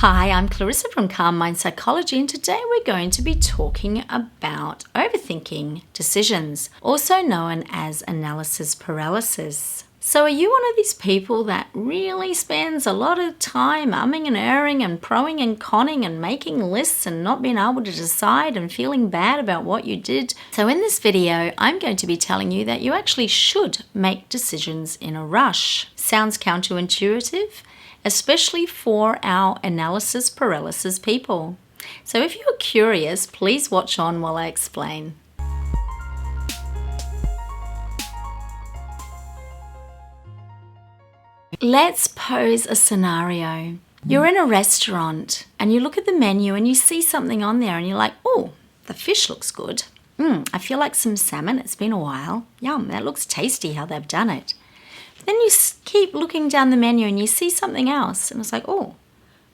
Hi, I'm Clarissa from Calm Mind Psychology, and today we're going to be talking about overthinking decisions, also known as analysis paralysis. So are you one of these people that really spends a lot of time umming and erring and proing and conning and making lists and not being able to decide and feeling bad about what you did? So in this video, I'm going to be telling you that you actually should make decisions in a rush. Sounds counterintuitive, especially for our analysis paralysis people. So if you're curious, please watch on while I explain. Let's pose a scenario. You're in a restaurant and you look at the menu and you see something on there and you're like, oh, the fish looks good. I feel like some salmon. It's been a while. Yum, that looks tasty how they've done it. Then you keep looking down the menu and you see something else and it's like, oh,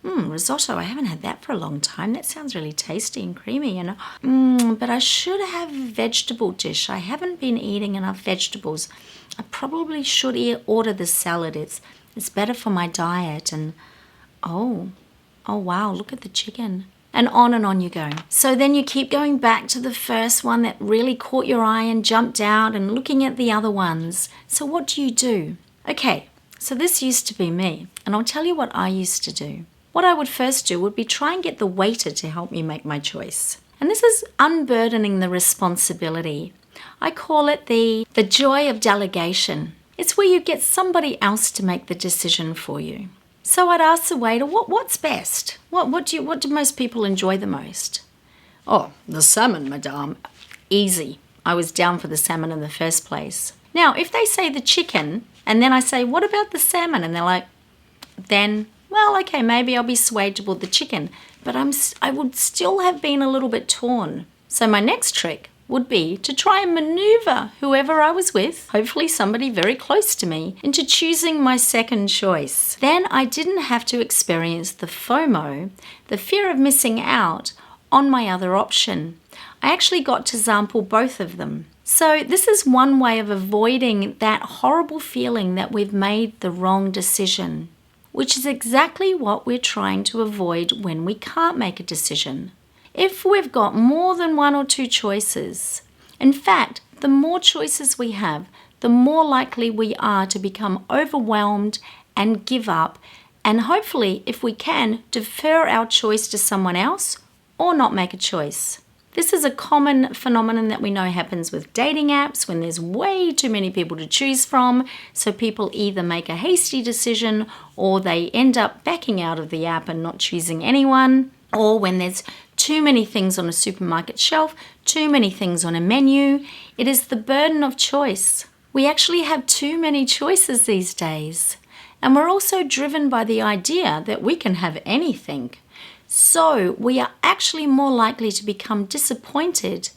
risotto. I haven't had that for a long time. That sounds really tasty and creamy. And but I should have a vegetable dish. I haven't been eating enough vegetables. I probably should order the salad. It's better for my diet. And oh wow, look at the chicken. And on you go. So then you keep going back to the first one that really caught your eye and jumped out and looking at the other ones. So what do? Okay, so this used to be me, and I'll tell you what I used to do. What I would first do would be try and get the waiter to help me make my choice. And this is unburdening the responsibility. I call it the joy of delegation. It's where you get somebody else to make the decision for you. So I'd ask the waiter, what's best? What do most people enjoy the most? Oh, the salmon, madame. Easy. I was down for the salmon in the first place. Now, if they say the chicken, and then I say, what about the salmon? And they're like, then, well, okay, maybe I'll be swayed toward the chicken. But I would still have been a little bit torn. So my next trick would be to try and maneuver whoever I was with, hopefully somebody very close to me, into choosing my second choice. Then I didn't have to experience the FOMO, the fear of missing out, on my other option. I actually got to sample both of them. So this is one way of avoiding that horrible feeling that we've made the wrong decision, which is exactly what we're trying to avoid when we can't make a decision. If we've got more than one or two choices, in fact, the more choices we have, the more likely we are to become overwhelmed and give up, and hopefully, if we can, defer our choice to someone else or not make a choice. This is a common phenomenon that we know happens with dating apps when there's way too many people to choose from, so people either make a hasty decision or they end up backing out of the app and not choosing anyone, or when there's too many things on a supermarket shelf, too many things on a menu. It is the burden of choice. We actually have too many choices these days. And we're also driven by the idea that we can have anything. So we are actually more likely to become disappointed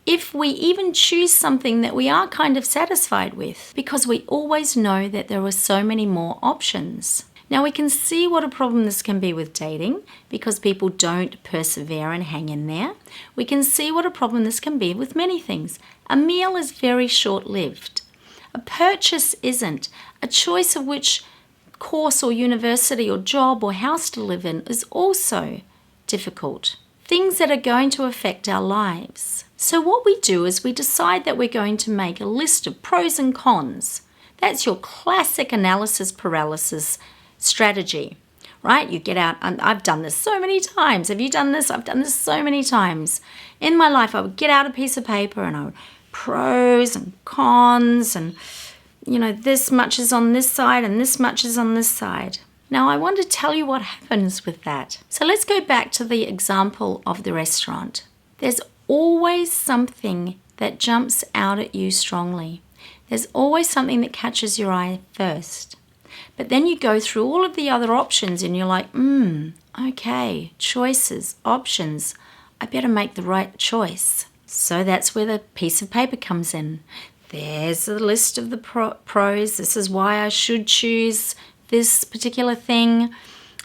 if we even choose something that we are kind of satisfied with, because we always know that there are so many more options. Now we can see what a problem this can be with dating because people don't persevere and hang in there. We can see what a problem this can be with many things. A meal is very short-lived. A purchase isn't. A choice of which course or university or job or house to live in is also difficult. Things that are going to affect our lives. So what we do is we decide that we're going to make a list of pros and cons. That's your classic analysis paralysis strategy, right? You get out, and I've done this so many times. Have you done this? I've done this so many times. In my life, I would get out a piece of paper and I would pros and cons and, this much is on this side and this much is on this side. Now, I want to tell you what happens with that. So let's go back to the example of the restaurant. There's always something that jumps out at you strongly. There's always something that catches your eye first. But then you go through all of the other options and you're like, okay, choices, options. I better make the right choice. So that's where the piece of paper comes in. There's a list of the pros. This is why I should choose this particular thing.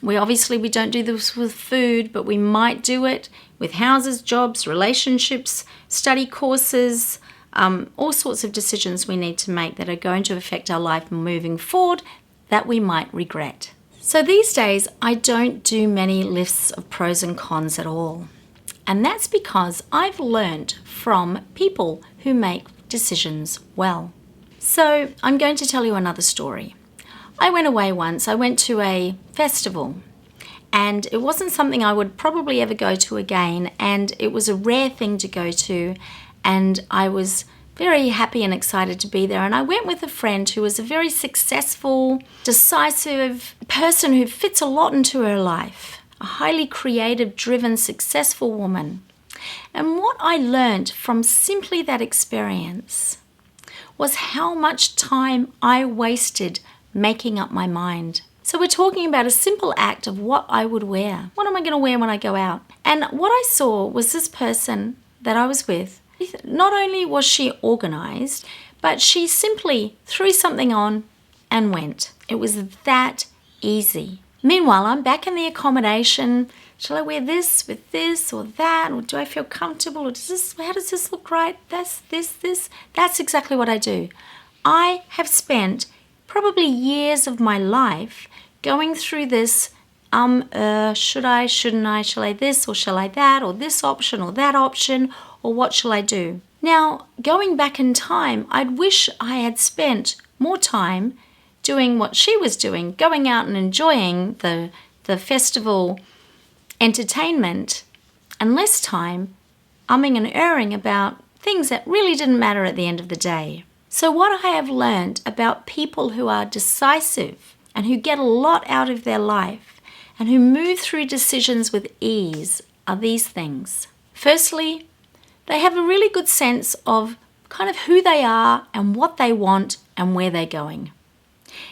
We don't do this with food, but we might do it with houses, jobs, relationships, study courses, all sorts of decisions we need to make that are going to affect our life moving forward that we might regret. So these days, I don't do many lists of pros and cons at all. And that's because I've learned from people who make decisions well. So I'm going to tell you another story. I went away once. I went to a festival, and it wasn't something I would probably ever go to again, and it was a rare thing to go to, and I was very happy and excited to be there. And I went with a friend who was a very successful, decisive person who fits a lot into her life, a highly creative, driven, successful woman. And what I learned from simply that experience was how much time I wasted making up my mind. So we're talking about a simple act of what I would wear. What am I going to wear when I go out? And what I saw was this person that I was with. Not only was she organized, but she simply threw something on and went. It was that easy. Meanwhile, I'm back in the accommodation. Shall I wear this with this or that? Or do I feel comfortable? Or how does this look right? This. That's exactly what I do. I have spent probably years of my life going through this, should I, shouldn't I, shall I this or shall I that, or this option or that option, or what shall I do? Now, going back in time, I'd wish I had spent more time doing what she was doing, going out and enjoying the festival entertainment, and less time umming and erring about things that really didn't matter at the end of the day. So what I have learned about people who are decisive and who get a lot out of their life and who move through decisions with ease are these things. Firstly, they have a really good sense of kind of who they are and what they want and where they're going.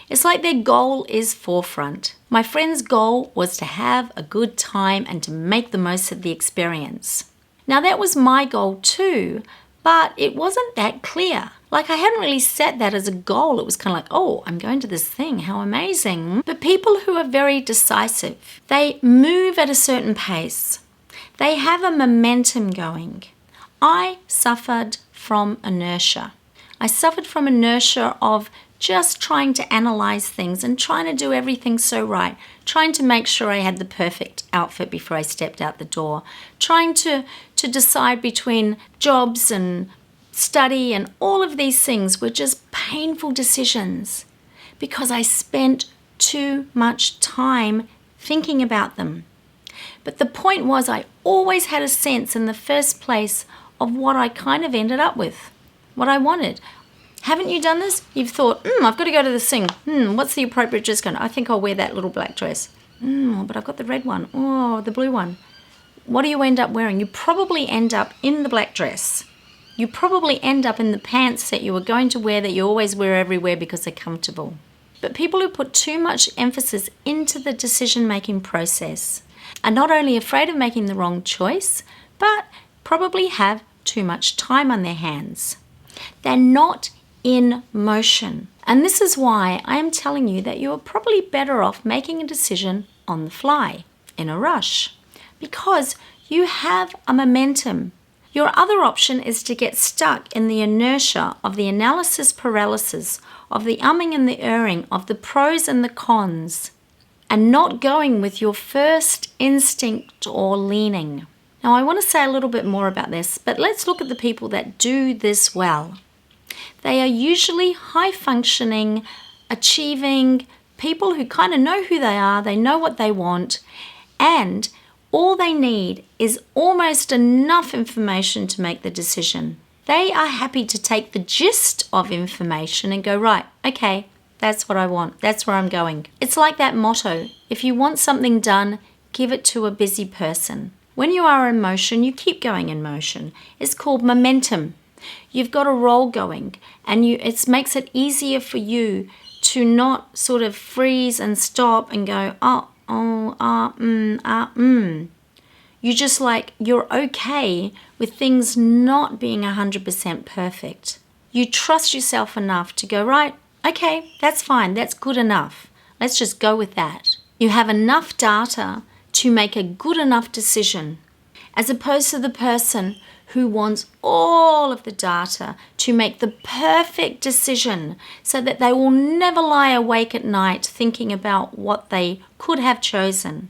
It's like their goal is forefront. My friend's goal was to have a good time and to make the most of the experience. Now that was my goal too, but it wasn't that clear. Like I hadn't really set that as a goal. It was kind of like, oh, I'm going to this thing. How amazing. But people who are very decisive, they move at a certain pace. They have a momentum going. I suffered from inertia. I suffered from inertia of just trying to analyze things and trying to do everything so right, trying to make sure I had the perfect outfit before I stepped out the door, trying to decide between jobs and study, and all of these things were just painful decisions because I spent too much time thinking about them. But the point was I always had a sense in the first place of what I kind of ended up with, what I wanted. Haven't you done this? You've thought, I've got to go to this thing. What's the appropriate dress code? I think I'll wear that little black dress. But I've got the red one. Oh, the blue one. What do you end up wearing? You probably end up in the black dress. You probably end up in the pants that you were going to wear that you always wear everywhere because they're comfortable. But people who put too much emphasis into the decision-making process are not only afraid of making the wrong choice, but probably have too much time on their hands. They're not in motion. And this is why I am telling you that you are probably better off making a decision on the fly, in a rush, because you have a momentum. Your other option is to get stuck in the inertia of the analysis paralysis, of the umming and the erring, of the pros and the cons, and not going with your first instinct or leaning. Now, I want to say a little bit more about this, but let's look at the people that do this well. They are usually high-functioning, achieving people who kind of know who they are, they know what they want, and all they need is almost enough information to make the decision. They are happy to take the gist of information and go, right, okay, that's what I want. That's where I'm going. It's like that motto, if you want something done, give it to a busy person. When you are in motion, you keep going in motion. It's called momentum. You've got a roll going, and it makes it easier for you to not sort of freeze and stop and go, You just you're okay with things not being 100% perfect. You trust yourself enough to go, right, okay, that's fine, that's good enough. Let's just go with that. You have enough data to make a good enough decision. as opposed to the person who wants all of the data to make the perfect decision so that they will never lie awake at night thinking about what they could have chosen,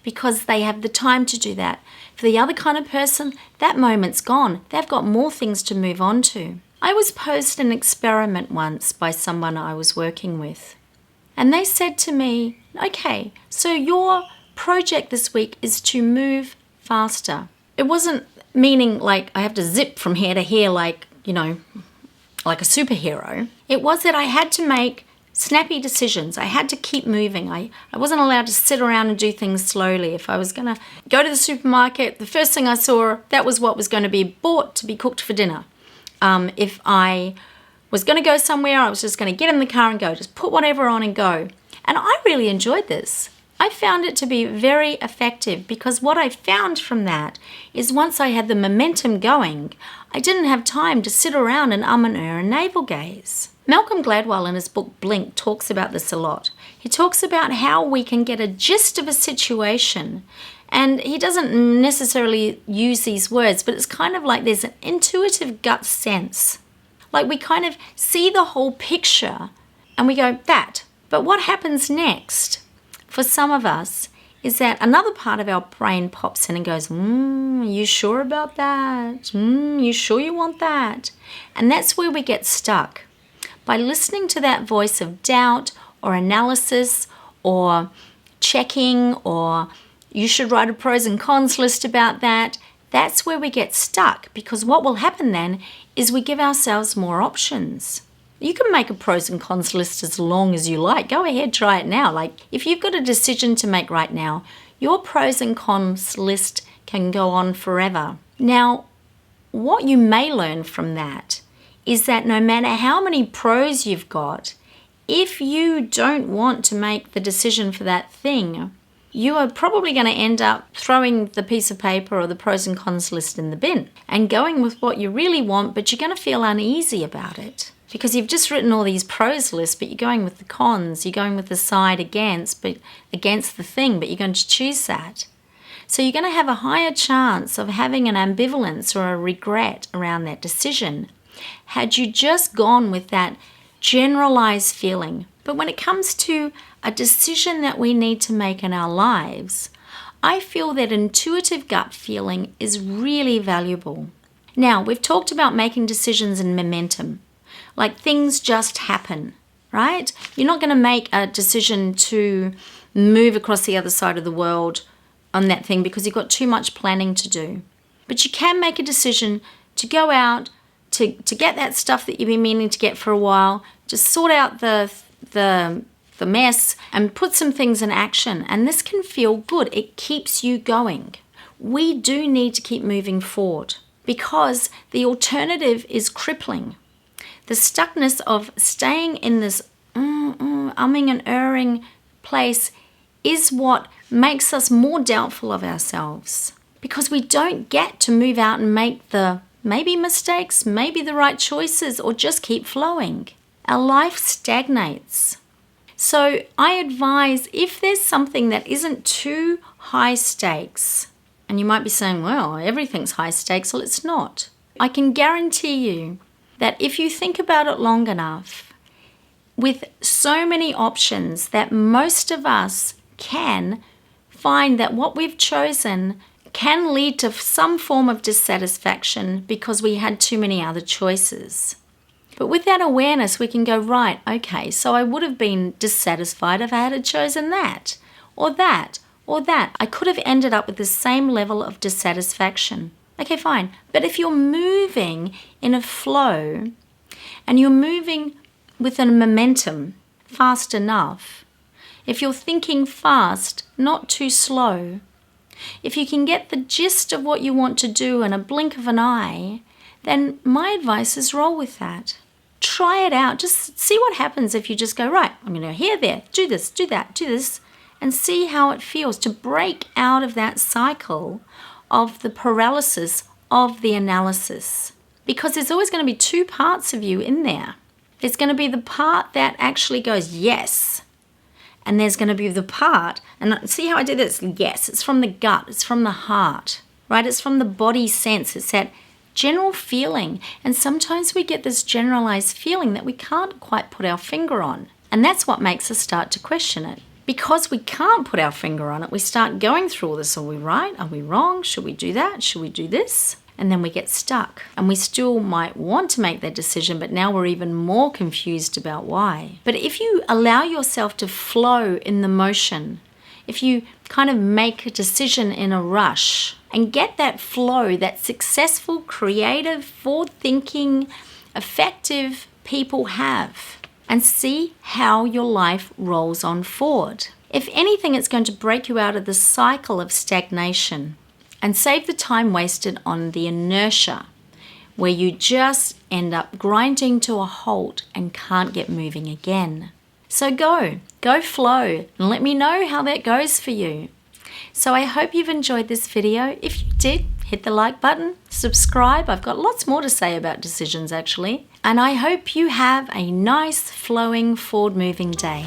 because they have the time to do that. For the other kind of person, that moment's gone. They've got more things to move on to. I was posed an experiment once by someone I was working with, and they said to me, okay, so your project this week is to move faster. It wasn't meaning like I have to zip from here to here like, like a superhero. It was that I had to make snappy decisions. I had to keep moving. I wasn't allowed to sit around and do things slowly. If I was going to go to the supermarket, the first thing I saw, that was what was going to be bought to be cooked for dinner. If I was going to go somewhere, I was just going to get in the car and go, just put whatever on and go. And I really enjoyed this. I found it to be very effective, because what I found from that is once I had the momentum going, I didn't have time to sit around and and navel gaze. Malcolm Gladwell in his book Blink talks about this a lot. He talks about how we can get a gist of a situation, and he doesn't necessarily use these words, but it's kind of like there's an intuitive gut sense. Like we kind of see the whole picture and we go, that. But what happens next for some of us is that another part of our brain pops in and goes, you sure about that? You sure you want that? And that's where we get stuck. By listening to that voice of doubt or analysis or checking, or you should write a pros and cons list about that, that's where we get stuck, because what will happen then is we give ourselves more options. You can make a pros and cons list as long as you like. Go ahead, try it now. Like if you've got a decision to make right now, your pros and cons list can go on forever. Now, what you may learn from that is that no matter how many pros you've got, if you don't want to make the decision for that thing, you are probably going to end up throwing the piece of paper or the pros and cons list in the bin and going with what you really want, but you're going to feel uneasy about it because you've just written all these pros lists, but you're going with the cons, you're going with the side against the thing, but you're going to choose that. So you're going to have a higher chance of having an ambivalence or a regret around that decision had you just gone with that generalized feeling. But when it comes to a decision that we need to make in our lives, I feel that intuitive gut feeling is really valuable. Now, we've talked about making decisions in momentum, like things just happen, right? You're not going to make a decision to move across the other side of the world on that thing because you've got too much planning to do. But you can make a decision to go out, to get that stuff that you've been meaning to get for a while, just sort out the mess and put some things in action. And this can feel good. It keeps you going. We do need to keep moving forward because the alternative is crippling. The stuckness of staying in this umming and erring place is what makes us more doubtful of ourselves, because we don't get to move out and make the maybe mistakes, maybe the right choices, or just keep flowing. Our life stagnates. So I advise, if there's something that isn't too high stakes, and you might be saying, well, everything's high stakes. Well, it's not. I can guarantee you that if you think about it long enough, with so many options, that most of us can find that what we've chosen can lead to some form of dissatisfaction because we had too many other choices. But with that awareness, we can go, right, okay, so I would have been dissatisfied if I had chosen that, or that, or that. I could have ended up with the same level of dissatisfaction. Okay, fine. But if you're moving in a flow and you're moving with a momentum fast enough, if you're thinking fast, not too slow, if you can get the gist of what you want to do in a blink of an eye, then my advice is roll with that. Try it out. Just see what happens if you just go, right, I'm going to here, there, do this, do that, do this, and see how it feels to break out of that cycle of the paralysis of the analysis. Because there's always going to be two parts of you in there. There's going to be the part that actually goes, yes, And there's going to be the part, and see how I did this? Yes, it's from the gut, it's from the heart, right? It's from the body sense. It's that general feeling. And sometimes we get this generalized feeling that we can't quite put our finger on. And that's what makes us start to question it. Because we can't put our finger on it, we start going through all this. Are we right? Are we wrong? Should we do that? Should we do this? And then we get stuck. And we still might want to make that decision, but now we're even more confused about why. But if you allow yourself to flow in the motion, if you kind of make a decision in a rush and get that flow that successful, creative, forward-thinking, effective people have, and see how your life rolls on forward. If anything, it's going to break you out of the cycle of stagnation and save the time wasted on the inertia, where you just end up grinding to a halt and can't get moving again. So go flow, and let me know how that goes for you. So I hope you've enjoyed this video. If you did, hit the like button, subscribe. I've got lots more to say about decisions actually. And I hope you have a nice, flowing, forward-moving day.